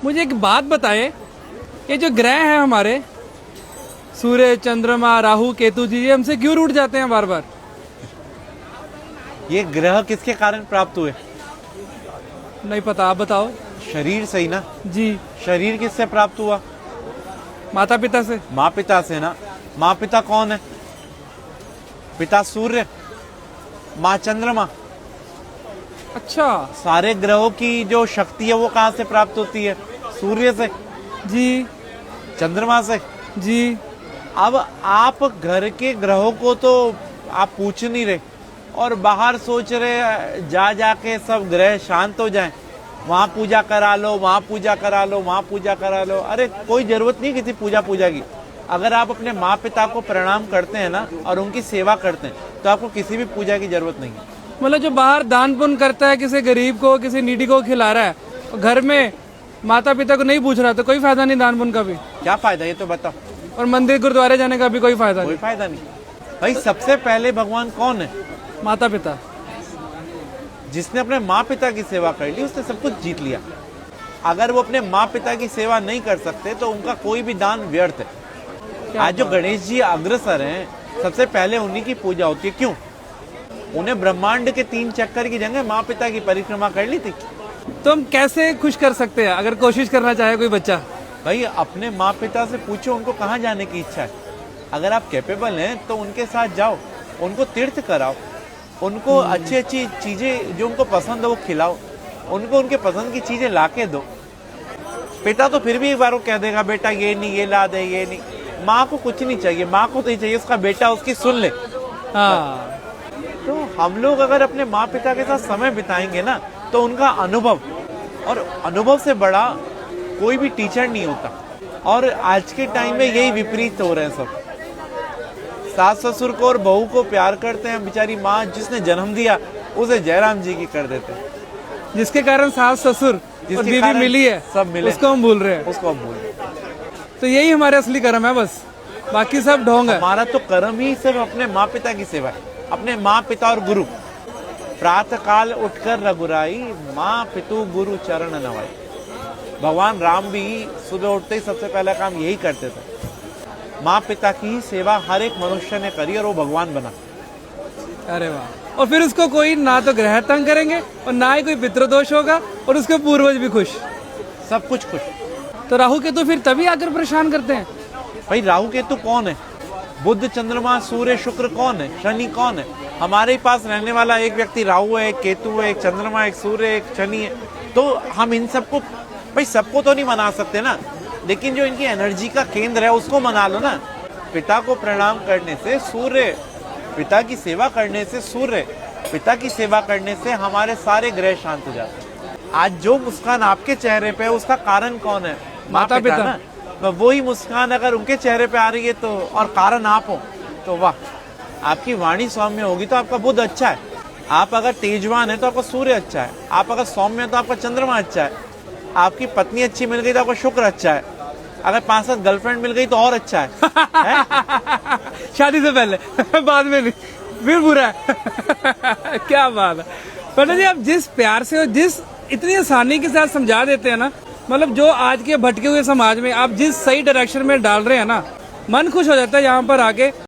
मुझे एक बात बताएं, ये जो ग्रह हैं हमारे सूर्य, चंद्रमा, राहु, केतु जी, ये हमसे क्यों रूठ जाते हैं बार बार? ये ग्रह किसके कारण प्राप्त हुए? नहीं पता, आप बताओ। शरीर से ही ना। जी। शरीर किससे प्राप्त हुआ? माता पिता से। माँ पिता से ना। माँ पिता कौन है? पिता सूर्य, माँ चंद्रमा। अच्छा। सारे ग्रहों की जो शक्ति है वो कहाँ से प्राप्त होती है? सूर्य से। जी। चंद्रमा से। जी। अब आप घर के ग्रहों को तो आप पूछ नहीं रहे और बाहर सोच रहे जा जाके सब ग्रह शांत हो जाएं, वहां पूजा करा लो, वहां पूजा करा लो, वहां पूजा करा लो। अरे कोई जरूरत नहीं किसी पूजा की। अगर आप अपने माँ पिता को प्रणाम करते हैं ना और उनकी सेवा करते हैं तो आपको किसी भी पूजा की जरूरत नहीं है। मतलब जो बाहर दान पुण्य करता है, किसी गरीब को, किसी नीडी को खिला रहा है, और घर में माता पिता को नहीं पूछ रहा, तो कोई फायदा नहीं दान पुण्य का भी। क्या फायदा ये तो बताओ। और मंदिर गुरुद्वारे जाने का भी कोई फायदा कोई नहीं। फायदा नहीं। भाई सबसे पहले भगवान कौन है? माता पिता। जिसने अपने माँ पिता की सेवा कर ली उसने सब कुछ जीत लिया। अगर वो अपने माँ पिता की सेवा नहीं कर सकते तो उनका कोई भी दान व्यर्थ है। आज जो गणेश जी अग्रसर हैं, सबसे पहले उन्हीं की पूजा होती है। क्यों? उन्हें ब्रह्मांड के 3 चक्कर की जगह माँ पिता की परिक्रमा कर ली थी। तो हम कैसे खुश कर सकते हैं अगर कोशिश करना चाहे कोई बच्चा? भाई अपने माँ पिता से पूछो उनको कहाँ जाने की इच्छा है। अगर आप कैपेबल हैं तो उनके साथ जाओ, उनको तीर्थ कराओ, उनको अच्छी अच्छी चीजें जो उनको पसंद है वो खिलाओ, उनको उनके पसंद की चीजें लाके दो। पिता तो फिर भी एक बार वो कह देगा बेटा ये नहीं, ये ला दे, ये नहीं। माँ को कुछ नहीं चाहिए, माँ को तो ही चाहिए उसका बेटा उसकी सुन ले। हाँ। तो हम लोग अगर अपने माँ पिता के साथ समय बिताएंगे ना तो उनका अनुभव, और अनुभव से बड़ा कोई भी टीचर नहीं होता। और आज के टाइम में यही विपरीत हो रहे हैं सब। सास ससुर को और बहू को प्यार करते हैं, बेचारी माँ जिसने जन्म दिया उसे जयराम जी की कर देते हैं। जिसके कारण सास ससुर और बीवी मिली है, सब मिले, उसको हम भूल रहे हैं। उसको हम भूल रहे हैं। तो यही हमारे असली कर्म है, बस बाकी सब ढोंग है। हमारा तो कर्म ही सिर्फ अपने माँ पिता की सेवा है, अपने माँ पिता और गुरु। प्रातः काल उठकर रघुराई, माँ पितु गुरु चरण नवाई। भगवान राम भी सुबह उठते ही सबसे पहला काम यही करते थे। माँ पिता की ही सेवा हर एक मनुष्य ने करी और वो भगवान बना। अरे वाह। और फिर उसको कोई ना तो ग्रह तंग करेंगे और ना ही कोई पितृदोष होगा, और उसके पूर्वज भी खुश, सब कुछ खुश। तो राहु केतु फिर तभी आकर परेशान करते हैं। भाई राहु केतु कौन है? बुध, चंद्रमा, सूर्य, शुक्र कौन है? शनि कौन है? हमारे ही पास रहने वाला एक व्यक्ति राहु है, एक केतु है, एक चंद्रमा, एक सूर्य, एक शनि है। तो हम इन सबको, भाई सबको तो नहीं मना सकते ना, लेकिन जो इनकी एनर्जी का केंद्र है उसको मना लो ना। पिता को प्रणाम करने से सूर्य, पिता की सेवा करने से सूर्य, पिता की सेवा करने से हमारे सारे ग्रह शांत हो जाते हैं। आज जो मुस्कान आपके चेहरे पे है उसका कारण कौन है? माता पिता ना। तो वही मुस्कान अगर उनके चेहरे पे आ रही है तो, और कारण आप हो, तो वाह, आपकी वाणी सौम्य होगी तो आपका बुध अच्छा है। आप अगर तेजवान है तो आपका सूर्य अच्छा है। आप अगर सौम्य है तो आपका चंद्रमा अच्छा है। आपकी पत्नी अच्छी मिल गई तो आपका शुक्र अच्छा है। अगर 5-7 गर्लफ्रेंड मिल गई तो और अच्छा है। शादी से पहले बाद में नहीं, फिर बुरा है। क्या बात है पंडित जी, आप जिस प्यार से और जिस इतनी आसानी के साथ समझा देते हैं ना, मतलब जो आज के भटके हुए समाज में आप जिस सही डायरेक्शन में डाल रहे हैं ना, मन खुश हो जाता है यहाँ पर आके।